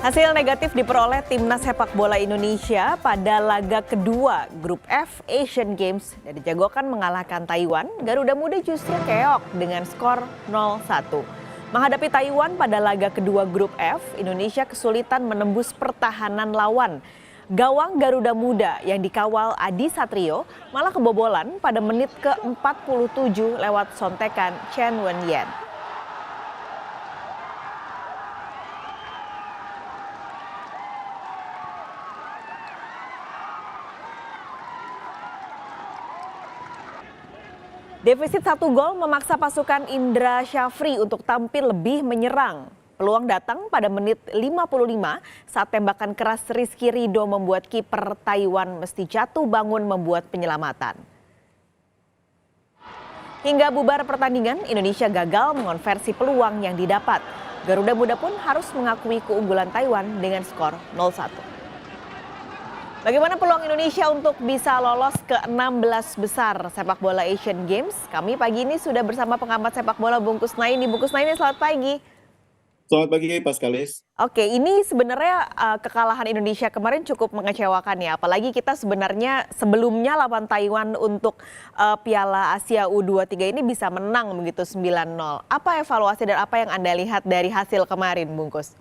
Hasil negatif diperoleh Timnas Sepak Bola Indonesia pada laga kedua Grup F Asian Games dan dijagokan mengalahkan Taiwan. Garuda Muda justru keok dengan skor 0-1. Menghadapi Taiwan pada laga kedua Grup F, Indonesia kesulitan menembus pertahanan lawan. Gawang Garuda Muda yang dikawal Adi Satrio malah kebobolan pada menit ke-47 lewat sontekan Chen Wen-yen. Defisit 1 gol memaksa pasukan Indra Syafri untuk tampil lebih menyerang. Peluang datang pada menit 55 saat tembakan keras Rizky Ridho membuat kiper Taiwan mesti jatuh bangun membuat penyelamatan. Hingga bubar pertandingan, Indonesia gagal mengonversi peluang yang didapat. Garuda Muda pun harus mengakui keunggulan Taiwan dengan skor 0-1. Bagaimana peluang Indonesia untuk bisa lolos ke 16 besar sepak bola Asian Games? Kami pagi ini sudah bersama pengamat sepak bola Bung Kusnaini. Bung Kusnaini, selamat pagi. Selamat pagi, Paskalis. Oke, ini sebenarnya kekalahan Indonesia kemarin cukup mengecewakan ya. Apalagi kita sebenarnya sebelumnya lawan Taiwan untuk Piala Asia U23 ini bisa menang begitu 9-0. Apa evaluasi dan apa yang Anda lihat dari hasil kemarin, Bung Kus?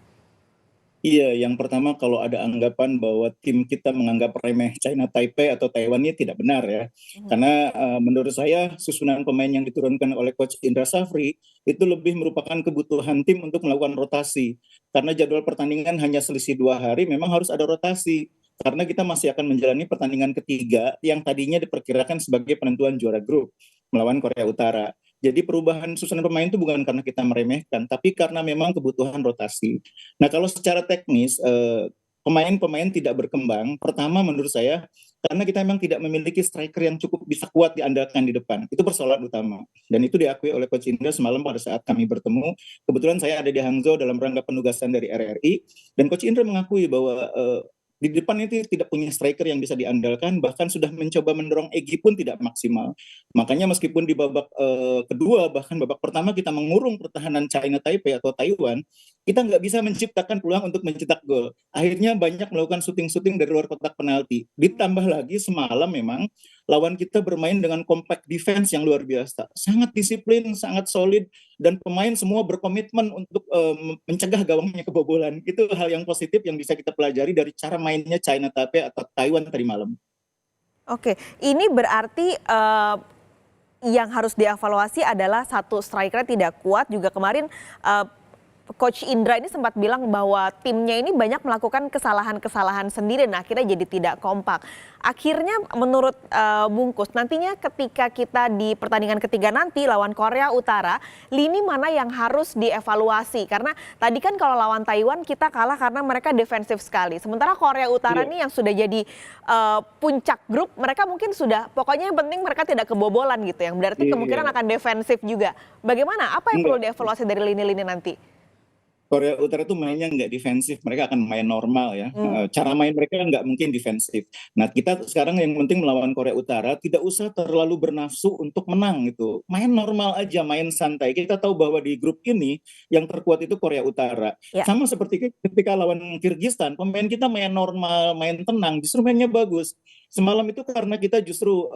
Iya, yang pertama kalau ada anggapan bahwa tim kita menganggap remeh China Taipei atau Taiwan ini tidak benar ya. Karena menurut saya susunan pemain yang diturunkan oleh Coach Indra Syafri itu lebih merupakan kebutuhan tim untuk melakukan rotasi. Karena jadwal pertandingan hanya selisih 2 hari, memang harus ada rotasi. Karena kita masih akan menjalani pertandingan ketiga yang tadinya diperkirakan sebagai penentuan juara grup melawan Korea Utara. Jadi perubahan susunan pemain itu bukan karena kita meremehkan, tapi karena memang kebutuhan rotasi. Nah kalau secara teknis pemain-pemain tidak berkembang. Pertama menurut saya karena kita memang tidak memiliki striker yang cukup bisa kuat diandalkan di depan. Itu persoalan utama. Dan itu diakui oleh Coach Indra semalam pada saat kami bertemu. Kebetulan saya ada di Hangzhou dalam rangka penugasan dari RRI. Dan Coach Indra mengakui bahwa di depan itu tidak punya striker yang bisa diandalkan, bahkan sudah mencoba mendorong Egy pun tidak maksimal. Makanya meskipun di babak kedua, bahkan babak pertama kita mengurung pertahanan China Taipei atau Taiwan, kita nggak bisa menciptakan peluang untuk mencetak gol. Akhirnya banyak melakukan syuting-syuting dari luar kotak penalti. Ditambah lagi semalam memang lawan kita bermain dengan compact defense yang luar biasa. Sangat disiplin, sangat solid, dan pemain semua berkomitmen untuk mencegah gawangnya kebobolan. Itu hal yang positif yang bisa kita pelajari dari cara mainnya China Taipei atau Taiwan tadi malam. Oke, ini berarti yang harus dievaluasi adalah satu striker tidak kuat. Juga kemarin Coach Indra ini sempat bilang bahwa timnya ini banyak melakukan kesalahan-kesalahan sendiri, nah akhirnya jadi tidak kompak. Akhirnya menurut Bungkus, nantinya ketika kita di pertandingan ketiga nanti lawan Korea Utara, lini mana yang harus dievaluasi? Karena tadi kan kalau lawan Taiwan kita kalah karena mereka defensif sekali. Sementara Korea Utara nih yang sudah jadi puncak grup, mereka mungkin sudah, pokoknya yang penting mereka tidak kebobolan gitu, yang berarti kemungkinan akan defensif juga. Bagaimana? Apa yang perlu dievaluasi dari lini-lini nanti? Korea Utara itu mainnya nggak defensif, mereka akan main normal ya. Cara main mereka nggak mungkin defensif. Nah kita sekarang yang penting melawan Korea Utara tidak usah terlalu bernafsu untuk menang gitu. Main normal aja, main santai. Kita tahu bahwa di grup ini yang terkuat itu Korea Utara. Ya. Sama seperti ketika lawan Kirgistan, pemain kita main normal, main tenang, justru mainnya bagus. Semalam itu karena kita justru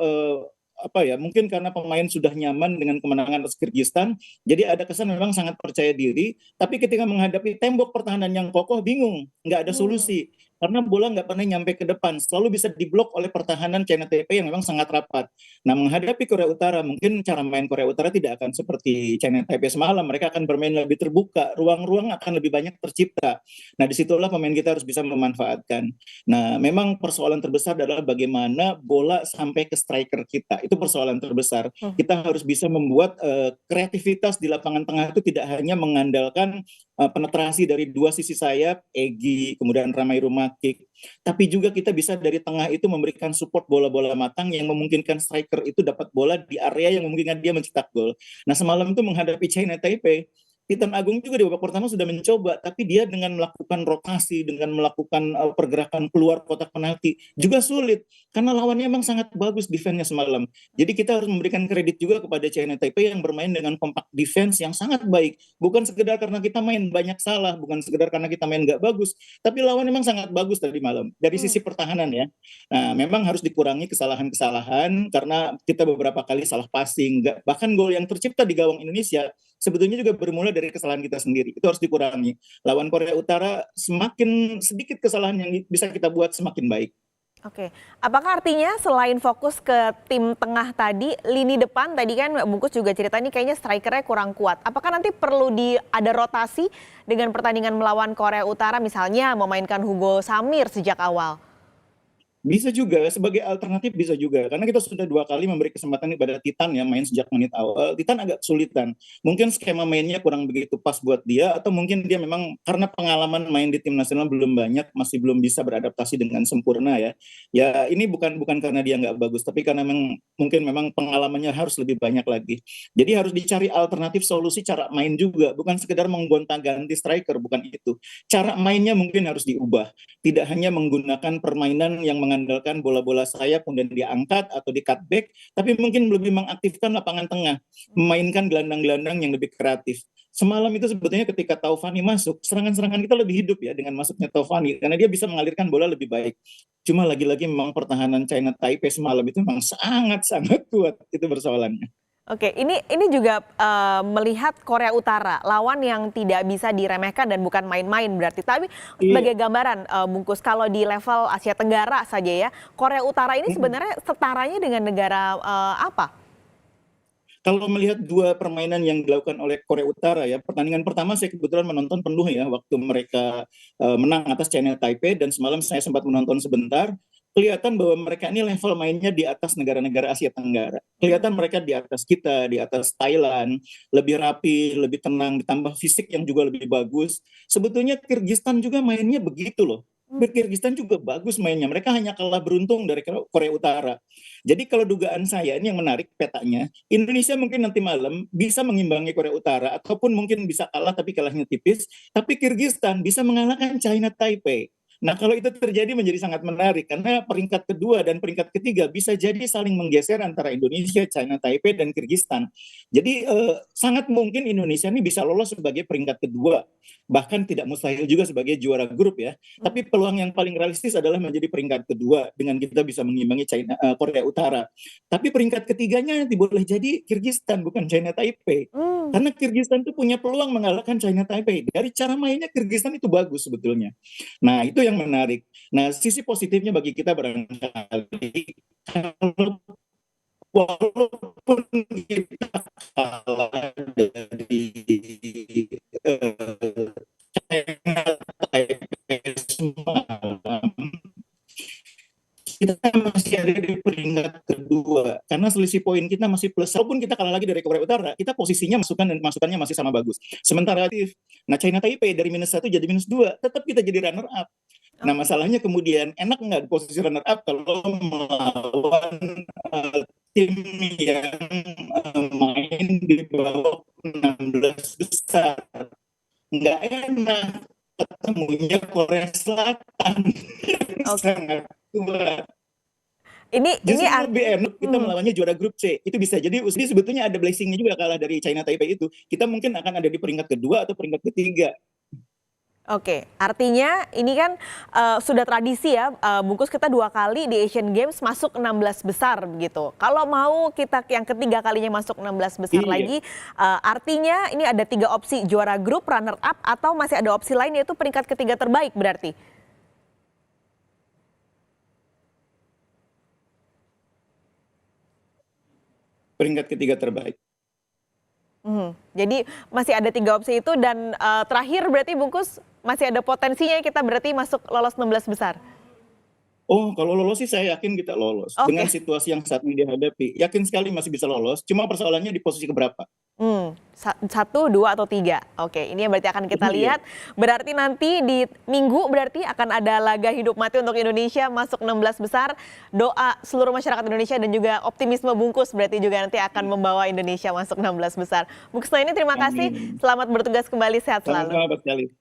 mungkin karena pemain sudah nyaman dengan kemenangan atas Kirgistan, jadi ada kesan memang sangat percaya diri, tapi ketika menghadapi tembok pertahanan yang kokoh bingung, nggak ada solusi. Karena bola nggak pernah nyampe ke depan, selalu bisa diblok oleh pertahanan China Taipei yang memang sangat rapat. Nah menghadapi Korea Utara, mungkin cara main Korea Utara tidak akan seperti China Taipei semalam, mereka akan bermain lebih terbuka, ruang-ruang akan lebih banyak tercipta. Nah disitulah pemain kita harus bisa memanfaatkan. Nah memang persoalan terbesar adalah bagaimana bola sampai ke striker kita, itu persoalan terbesar. Kita harus bisa membuat kreativitas di lapangan tengah itu tidak hanya mengandalkan penetrasi dari dua sisi sayap, Egy, kemudian Ramai Rumakik, tapi juga kita bisa dari tengah itu memberikan support bola-bola matang yang memungkinkan striker itu dapat bola di area yang memungkinkan dia mencetak gol. Nah semalam itu menghadapi China Taipei, Titan Agung juga di babak pertama sudah mencoba, tapi dia dengan melakukan rotasi, dengan melakukan pergerakan keluar kotak penalti juga sulit karena lawannya memang sangat bagus defense-nya semalam. Jadi kita harus memberikan kredit juga kepada China Taipei yang bermain dengan compact defense yang sangat baik. Bukan sekedar karena kita main banyak salah, bukan sekedar karena kita main nggak bagus, tapi lawan memang sangat bagus tadi malam dari sisi pertahanan ya. Nah, memang harus dikurangi kesalahan-kesalahan karena kita beberapa kali salah passing, bahkan gol yang tercipta di gawang Indonesia sebetulnya juga bermula dari kesalahan kita sendiri. Itu harus dikurangi. Lawan Korea Utara semakin sedikit kesalahan yang bisa kita buat semakin baik. Oke, apakah artinya selain fokus ke tim tengah tadi, lini depan tadi kan Mbak Bungkus juga cerita ini kayaknya strikernya kurang kuat. Apakah nanti perlu ada rotasi dengan pertandingan melawan Korea Utara misalnya memainkan Hugo Samir sejak awal? Bisa juga, sebagai alternatif bisa juga. Karena kita sudah 2 kali memberi kesempatan kepada Titan ya main sejak menit awal. Titan agak kesulitan. Mungkin skema mainnya kurang begitu pas buat dia, atau mungkin dia memang karena pengalaman main di tim nasional belum banyak, masih belum bisa beradaptasi dengan sempurna ya. Ya ini bukan karena dia nggak bagus, tapi karena mungkin memang pengalamannya harus lebih banyak lagi. Jadi harus dicari alternatif solusi cara main juga, bukan sekedar menggonta-ganti striker, bukan itu. Cara mainnya mungkin harus diubah. Tidak hanya menggunakan permainan yang mengandalkan bola-bola sayap kemudian diangkat atau di cutback, tapi mungkin lebih mengaktifkan lapangan tengah, memainkan gelandang-gelandang yang lebih kreatif. Semalam itu sebetulnya ketika Taufani masuk, serangan-serangan kita lebih hidup ya dengan masuknya Taufani, karena dia bisa mengalirkan bola lebih baik. Cuma lagi-lagi memang pertahanan China Taipei semalam itu memang sangat-sangat kuat, itu persoalannya. Oke, ini juga melihat Korea Utara, lawan yang tidak bisa diremehkan dan bukan main-main berarti. Tapi Iya. sebagai gambaran, Bungkus, kalau di level Asia Tenggara saja ya, Korea Utara ini sebenarnya setaranya dengan negara apa? Kalau melihat dua permainan yang dilakukan oleh Korea Utara ya, pertandingan pertama saya kebetulan menonton penuh ya waktu mereka menang atas China Taipei, dan semalam saya sempat menonton sebentar. Kelihatan bahwa mereka ini level mainnya di atas negara-negara Asia Tenggara. Kelihatan mereka di atas kita, di atas Thailand, lebih rapi, lebih tenang, ditambah fisik yang juga lebih bagus. Sebetulnya Kyrgyzstan juga mainnya begitu loh. Kyrgyzstan juga bagus mainnya. Mereka hanya kalah beruntung dari Korea Utara. Jadi kalau dugaan saya ini yang menarik petanya, Indonesia mungkin nanti malam bisa mengimbangi Korea Utara ataupun mungkin bisa kalah tapi kalahnya tipis, tapi Kyrgyzstan bisa mengalahkan China Taipei. Nah, kalau itu terjadi menjadi sangat menarik karena peringkat kedua dan peringkat ketiga bisa jadi saling menggeser antara Indonesia, China Taipei, dan Kyrgyzstan. Jadi sangat mungkin Indonesia ini bisa lolos sebagai peringkat kedua, bahkan tidak mustahil juga sebagai juara grup ya. Tapi peluang yang paling realistis adalah menjadi peringkat kedua dengan kita bisa mengimbangi Korea Utara. Tapi peringkat ketiganya nanti boleh jadi Kyrgyzstan bukan China Taipei. Hmm. Karena Kyrgyzstan itu punya peluang mengalahkan China Taipei. Dari cara mainnya Kyrgyzstan itu bagus sebetulnya. Nah, itu yang menarik. Nah, sisi positifnya bagi kita barangkali, walaupun kita kalah dari China Taipei semalam, kita masih ada di peringkat kedua karena selisih poin kita masih plus. Walaupun kita kalah lagi dari Korea Utara, kita posisinya masukannya masih sama bagus. Sementara nah China Taipei dari -1 jadi -2, tetap kita jadi runner up. Nah Oke. masalahnya kemudian enak nggak di posisi runner up kalau melawan tim yang main di bawah 16 besar. Nggak enak ketemunya Korea Selatan. Oke. Sangat kuat. Ini Justru lebih enak kita melawannya juara grup C. Itu bisa jadi sebetulnya ada blessing-nya juga kalah dari China Taipei itu. Kita mungkin akan ada di peringkat kedua atau peringkat ketiga. Oke, artinya ini kan sudah tradisi ya, Bungkus, kita 2 kali di Asian Games masuk 16 besar begitu. Kalau mau kita yang ketiga kalinya masuk 16 besar Iya, lagi, artinya ini ada 3 opsi, juara grup, runner up, atau masih ada opsi lain yaitu peringkat ketiga terbaik berarti? peringkat ketiga terbaik. Jadi masih ada 3 opsi itu dan terakhir berarti Bungkus masih ada potensinya kita berarti masuk lolos 16 besar? Oh, kalau lolos sih saya yakin kita lolos. Dengan Oke. situasi yang saat ini dihadapi, yakin sekali masih bisa lolos. Cuma persoalannya di posisi keberapa. Satu, dua, atau tiga. Oke, ini yang berarti akan kita Iya. lihat. Berarti nanti di Minggu berarti akan ada laga hidup mati untuk Indonesia masuk 16 besar. Doa seluruh masyarakat Indonesia dan juga optimisme bungkus berarti juga nanti akan membawa Indonesia masuk 16 besar. Bu Kusnaini, terima kasih. Amin. Selamat bertugas kembali, sehat selalu. Sama-sama, Pak Sekali.